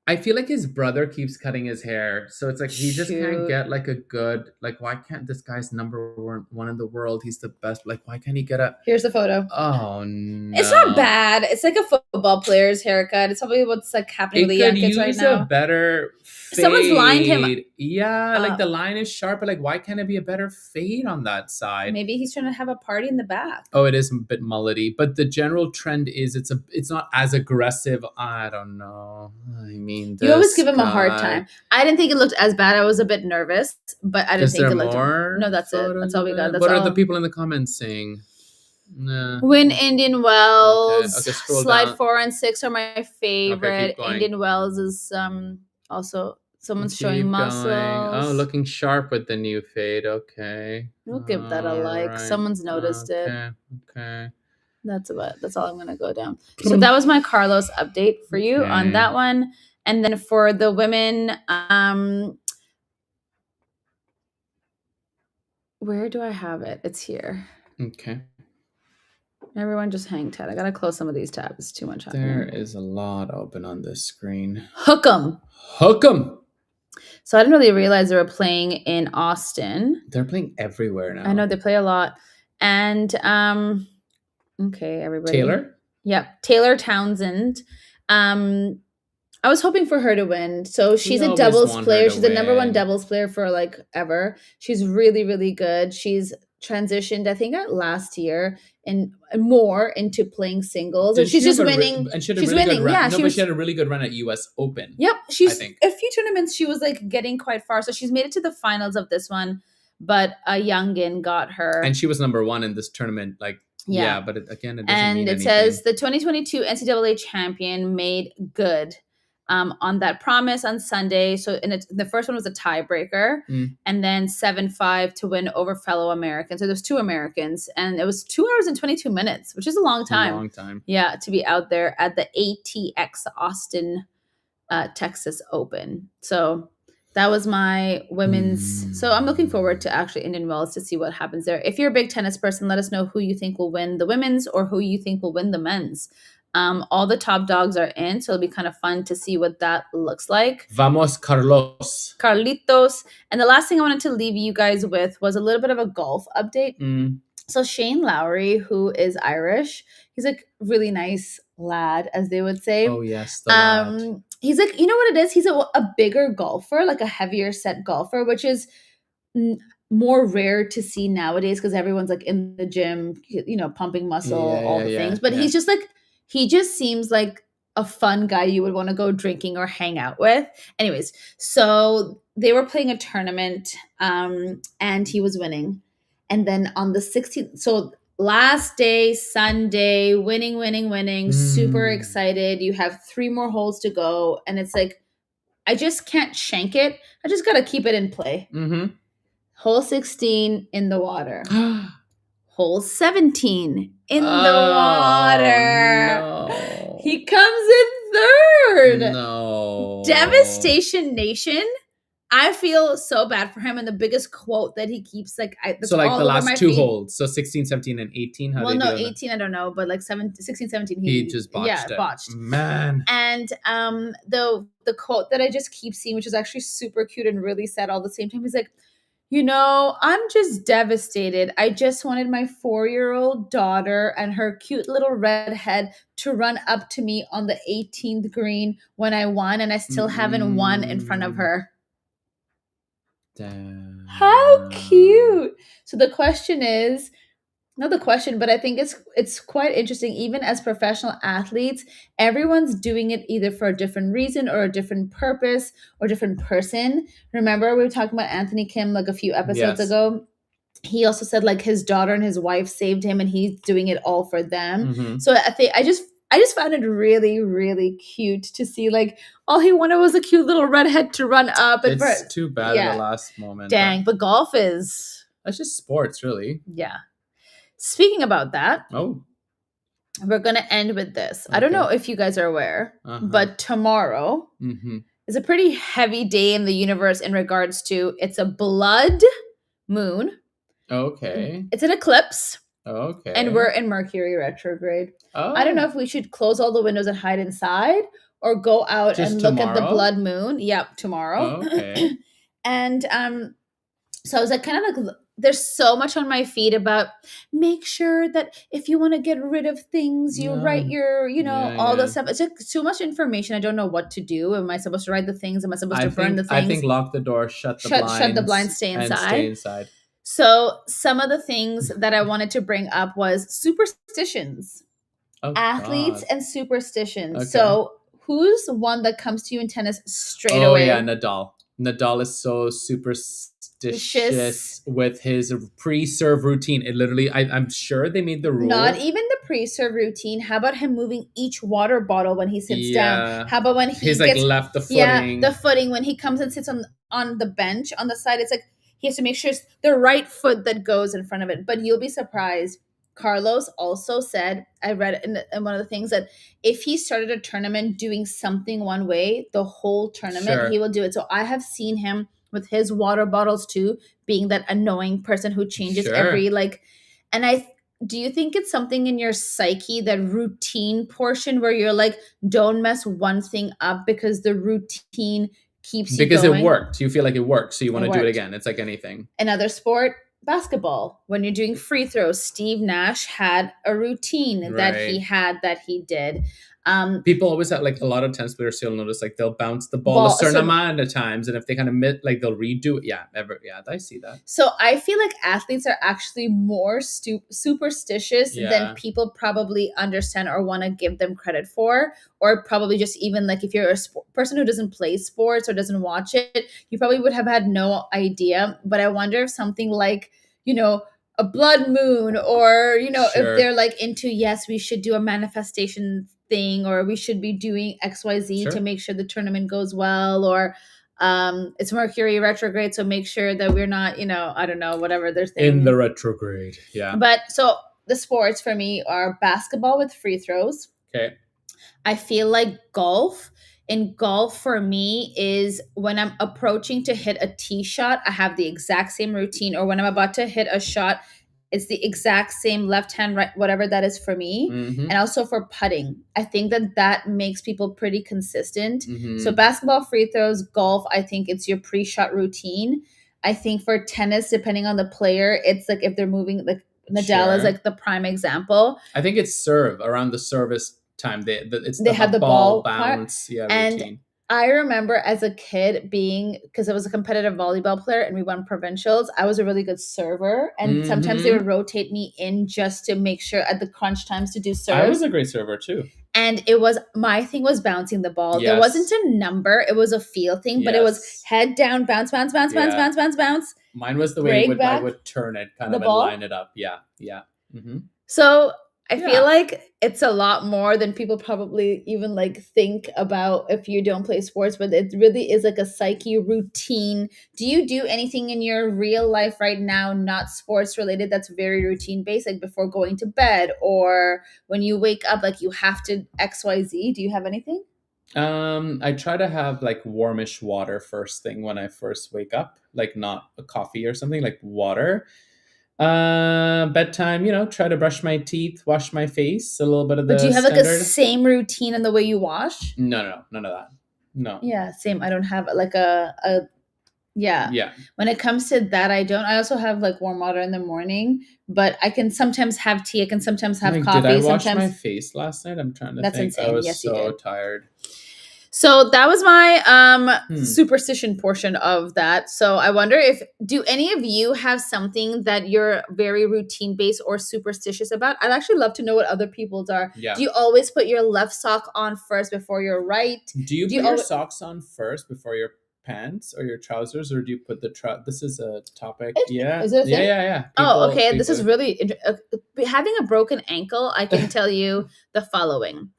I feel like his brother keeps cutting his hair, so it's like he just can't get like a good, like, why can't this guy's number one in the world? He's the best. Like, why can't he get a? Here's the photo. Oh no, it's not bad. It's like a football player's haircut. It's probably what's like happening with the young kids right now. A better fade. Someone's lined him. Yeah, like the line is sharp, but like, why can't it be a better fade on that side? Maybe he's trying to have a party in the back. Oh, it is a bit mullety, but the general trend is it's not as aggressive. I don't know. I mean, you always give him a hard time. I didn't think it looked as bad. I was a bit nervous, but I didn't think it looked. No, that's it. That's all we got. That's what all. Are the people in the comments saying? Nah. Win Indian Wells. Okay, slide down. 4 and 6 are my favorite. Okay, Indian Wells is also someone's showing muscles. Oh, looking sharp with the new fade. Okay, we'll give that a like. Right. Someone's noticed it. Okay. That's all I'm gonna go down. So that was my Carlos update for you on that one. And then for the women, where do I have it? It's here. Okay. Everyone just hang tight. I gotta close some of these tabs. It's too much happening. There is a lot open on this screen. Hook 'em. So I didn't really realize they were playing in Austin. They're playing everywhere now. I know, they play a lot. And okay, everybody. Taylor? Yep. Taylor Townsend. I was hoping for her to win. So she's a doubles player. She's the number one doubles player for like ever. She's really, really good. She's transitioned, I think, last year and more into playing singles. And she's just winning. And she had a really good run. Yeah, but she had a really good run at US Open. Yep. She's a few tournaments she was like getting quite far. So she's made it to the finals of this one, but a youngin got her. And she was number one in this tournament. Like, yeah, but it doesn't mean anything. And it says the 2022 NCAA champion made good on that promise on Sunday. So the first one was a tiebreaker, and then 7-5 to win over fellow Americans. So there's 2 Americans, and it was 2 hours and 22 minutes, which is a long time. A long time. Yeah, to be out there at the ATX Austin, Texas Open. So that was my women's. So I'm looking forward to actually Indian Wells to see what happens there. If you're a big tennis person, let us know who you think will win the women's or who you think will win the men's. All the top dogs are in, so it'll be kind of fun to see what that looks like. Vamos, Carlos. Carlitos. And the last thing I wanted to leave you guys with was a little bit of a golf update. So Shane Lowry, who is Irish, he's like really nice lad, as they would say. Oh yes, the lad. He's like, you know what it is? He's a bigger golfer, like a heavier set golfer, which is more rare to see nowadays because everyone's like in the gym, you know, pumping muscle, all the things. But he's just like, he just seems like a fun guy you would want to go drinking or hang out with. Anyways, so they were playing a tournament and he was winning. And then on the 16th, so last day, Sunday, winning, super excited. You have 3 more holes to go. And it's like, I just can't shank it. I just got to keep it in play. Hole 16 in the water. Hole 17 in the water. No. He comes in third. No. Devastation Nation. I feel so bad for him. And the biggest quote that he keeps, like, so like the last 2 holes. So 16, 17, and 18. Well, no, 18, I don't know. But like 16, 17, he just botched it. Botched. Man. And the quote that I just keep seeing, which is actually super cute and really sad all at the same time, is like, you know, I'm just devastated. I just wanted my 4-year-old daughter and her cute little redhead to run up to me on the 18th green when I won, and I still haven't won in front of her. Damn. How cute. So the question is, not the question, but I think it's quite interesting. Even as professional athletes, everyone's doing it either for a different reason or a different purpose or different person. Remember, we were talking about Anthony Kim like a few episodes ago. He also said like his daughter and his wife saved him, and he's doing it all for them. So I think I just found it really, really cute to see like all he wanted was a cute little redhead to run up. And it's too bad at the last moment. Dang, but golf is... That's just sports, really. Yeah. Speaking about that, we're going to end with this. I don't know if you guys are aware, but tomorrow is a pretty heavy day in the universe in regards to it's a blood moon. Okay. It's an eclipse. Okay. And we're in Mercury retrograde. I don't know if we should close all the windows and hide inside or go out and look at the blood moon. Yep, tomorrow. Okay. And so I was like, kind of like, there's so much on my feed about make sure that if you want to get rid of things, you write your, you know, all the stuff. It's like too much information. I don't know what to do. Am I supposed to write the things? Am I supposed to burn the things? I think lock the door, shut the blinds, stay inside. And stay inside. So some of the things that I wanted to bring up was superstitions. Athletes and superstitions. Okay. So who's one that comes to you in tennis straight away? Oh yeah, Nadal. Nadal is so superstitious with his pre-serve routine. It literally, I'm sure they made the rule. Not even the pre-serve routine. How about him moving each water bottle when he sits down? How about when he like left the footing? Yeah, the footing. When he comes and sits on the bench on the side, it's like he has to make sure it's the right foot that goes in front of it. But you'll be surprised. Carlos also said, I read in one of the things, that if he started a tournament doing something one way, the whole tournament, he will do it. So I have seen him with his water bottles too, being that annoying person who changes every and do you think it's something in your psyche, that routine portion where you're like, don't mess one thing up because the routine keeps you going? It worked. You feel like it worked, so you want to do it again. It's like anything. Another sport, basketball. When you're doing free throws, Steve Nash had a routine that he did. People always have, like, a lot of tennis players, you'll notice, like, they'll bounce the ball a certain amount of times, and if they kind of miss, like, they'll redo it. I see that. So I feel like athletes are actually more superstitious than people probably understand or want to give them credit for, or probably just even like if you're a person who doesn't play sports or doesn't watch it, you probably would have had no idea. But I wonder if something like, you know, a blood moon, or, you know, if they're like into, yes, we should do a manifestation thing, or we should be doing XYZ to make sure the tournament goes well, or it's Mercury retrograde, so make sure that we're not, you know, I don't know, whatever they're saying. In the retrograde, But so the sports for me are basketball with free throws. Okay. I feel like golf. In golf, for me, is when I'm approaching to hit a tee shot, I have the exact same routine, or when I'm about to hit a shot It's the exact same left hand, right, whatever that is for me. Mhm. And also for putting. I think that makes people pretty consistent. Mhm. So basketball, free throws, golf, I think it's your pre-shot routine. I think for tennis, depending on the player, it's like if they're moving, like Nadal is Sure. like the prime example. I think it's serve around the service time. It's They the have the ball ball part. bounce, yeah, And routine. I remember as a kid being, because I was a competitive volleyball player and we won provincials, I was a really good server. And sometimes they Mhm. would rotate me in just to make sure at the crunch times to do I was serves. a great server too. And it was, my thing was bouncing the ball. There Yes. wasn't a number, it was a feel thing, but it was Yes. head down, bounce, bounce, bounce, bounce, Yeah. bounce, bounce, bounce. Mine was the way Break I back would turn it kind the of and ball. line it up. Yeah. Yeah. Mm-hmm. So I Yeah. feel like it's a lot more than people probably even like think about if you don't play sports, but it really is like a psyche routine. Do you do anything in your real life right now, not sports related, that's very routine based, like before going to bed or when you wake up, like you have to XYZ? Do you have anything? I try to have like warmish water first thing when I first wake up, like not a coffee or something, like water. Bedtime, try to brush my teeth, wash my face, a little bit of But do the you have like a standard. same routine in the way you wash? No, none of that. No. Yeah, same. I don't have like yeah. Yeah. When it comes to that, I don't. I also have like warm water in the morning, but I can sometimes have tea. I can sometimes have Like, coffee. did I wash sometimes my face last night? I'm trying to That's think. I insane. was Yes, you so did. tired. So that was my superstition portion of that. So I wonder if, do any of you have something that you're very routine based or superstitious about? I'd actually love to know what other people's are. Yeah. Do you always put your left sock on first before your right? Do you put your always socks on first before your pants or your trousers, or do you put the this is a topic. Yeah. Is it a thing? Yeah. Oh, People- okay. This is people- really having a broken ankle. I can tell you the following.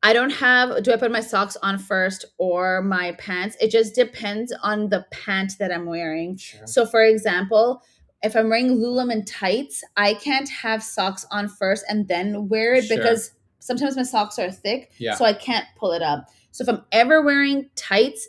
I don't have, do I put my socks on first or my pants? It just depends on the pant that I'm wearing. Sure. So, for example, if I'm wearing Lululemon tights, I can't have socks on first and then wear it Sure. because sometimes my socks are thick, Yeah. so I can't pull it up. So if I'm ever wearing tights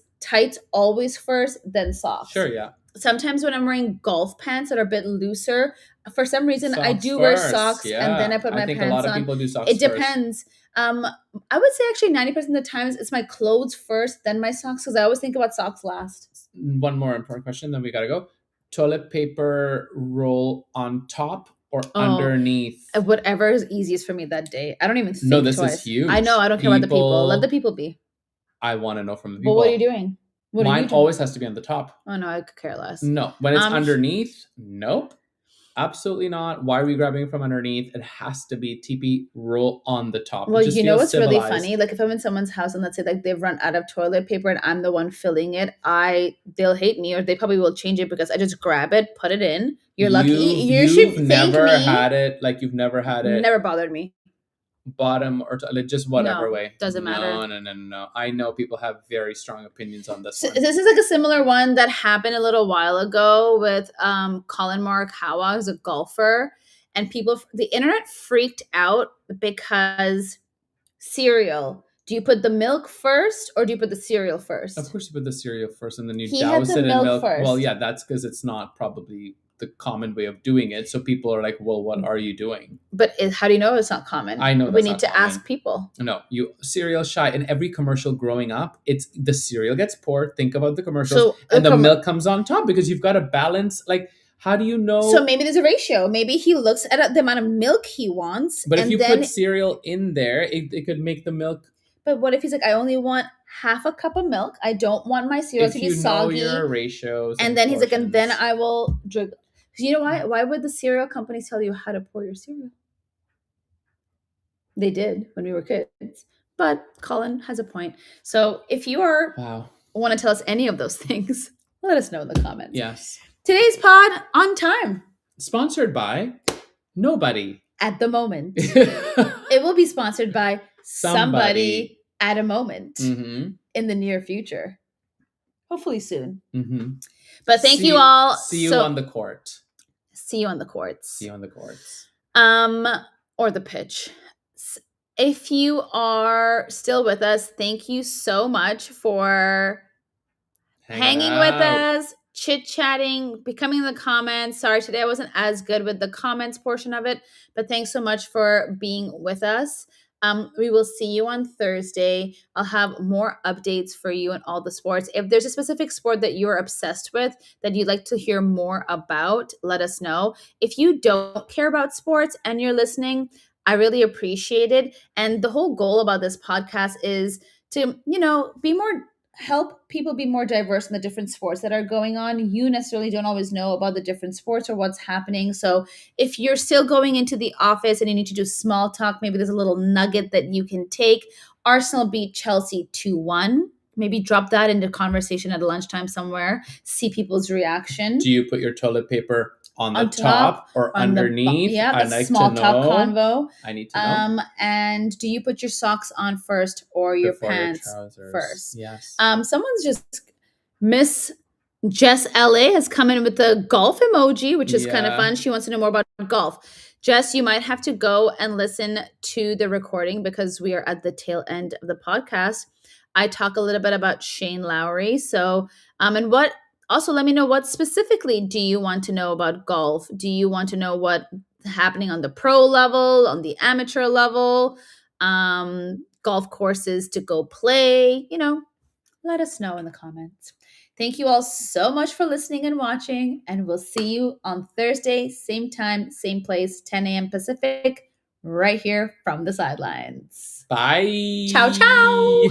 always first, then socks. Sure, yeah. Sometimes when I'm wearing golf pants that are a bit looser, for some reason I Socks do wear first, socks and then I put my I think pants a lot of on. people do socks It first. depends. I would say actually 90% of the times it's my clothes first, then my socks, because I always think about socks last. One more important question, then we gotta go. Toilet paper roll on top or underneath? Whatever is easiest for me that day. I don't even think No, this twice. is huge. I know, I don't care about the people. Let the people be. I want to know from the But people. what are you doing? What are you Mine doing? always has to be on the top. Oh no, I could care less. No, when it's underneath, nope. Absolutely not. Why are we grabbing it from underneath? It has to be TP roll on the top. Well, you know what's really civilized. funny? Like if I'm in someone's house and let's say like they've run out of toilet paper and I'm the one filling it, they'll hate me or they probably will change it because I just grab it, put it in. You're lucky. You should thank never me. had it. Like you've never had it. Never bothered me. Bottom or like just whatever No, way. Doesn't matter. No. I know people have very strong opinions on this. So, this is like a similar one that happened a little while ago with Colin Morikawa, who's a golfer, and the internet freaked out because cereal. Do you put the milk first or do you put the cereal first? Of course, you put the cereal first, and then you He douse had the it in milk. first. Well, yeah, that's because it's not probably the common way of doing it. So people are like, "Well, what are you doing?" But how do you know it's not common? I know we need to ask people. No, cereal shy. In every commercial growing up, it's the cereal gets poured. Think about the commercials, and the milk comes on top because you've got to balance. Like, how do you know? So maybe there's a ratio. Maybe he looks at the amount of milk he wants. But if you put cereal in there, it could make the milk. But what if he's like, I only want half a cup of milk. I don't want my cereal to be soggy. If you know your ratios. And then he's like, and then I will drink. You know why? Why would the cereal companies tell you how to pour your cereal? They did when we were kids. But Colin has a point. So if you want to tell us any of those things, let us know in the comments. Yes. Today's pod on time. Sponsored by nobody. At the moment. It will be sponsored by somebody at a moment in the near future. Hopefully soon. Mm-hmm. But thank you all. See you on the court. See you on the courts. See you on the courts. Or the pitch. If you are still with us, thank you so much for hanging with us, chit-chatting, becoming the comments. Sorry, today I wasn't as good with the comments portion of it, but thanks so much for being with us. We will see you on Thursday. I'll have more updates for you in all the sports. If there's a specific sport that you're obsessed with that you'd like to hear more about, let us know. If you don't care about sports and you're listening, I really appreciate it. And the whole goal about this podcast is to, be more help people be more diverse in the different sports that are going on. You necessarily don't always know about the different sports or what's happening. So if you're still going into the office and you need to do small talk, maybe there's a little nugget that you can take. Arsenal beat Chelsea 2-1. Maybe drop that into conversation at lunchtime somewhere. See people's reaction. Do you put your toilet paper on the top or underneath? Yeah, that's like small talk convo. I need to know. And do you put your socks on first or your Before pants your first? Yes. Someone's just Miss Jess LA has come in with the golf emoji, which is kind of fun. She wants to know more about golf. Jess, you might have to go and listen to the recording because we are at the tail end of the podcast. I talk a little bit about Shane Lowry. So, and what also let me know what specifically do you want to know about golf? Do you want to know what's happening on the pro level, on the amateur level, golf courses to go play? Let us know in the comments. Thank you all so much for listening and watching, and we'll see you on Thursday, same time, same place, 10 a.m. Pacific, right here from the sidelines. Bye. Ciao, ciao.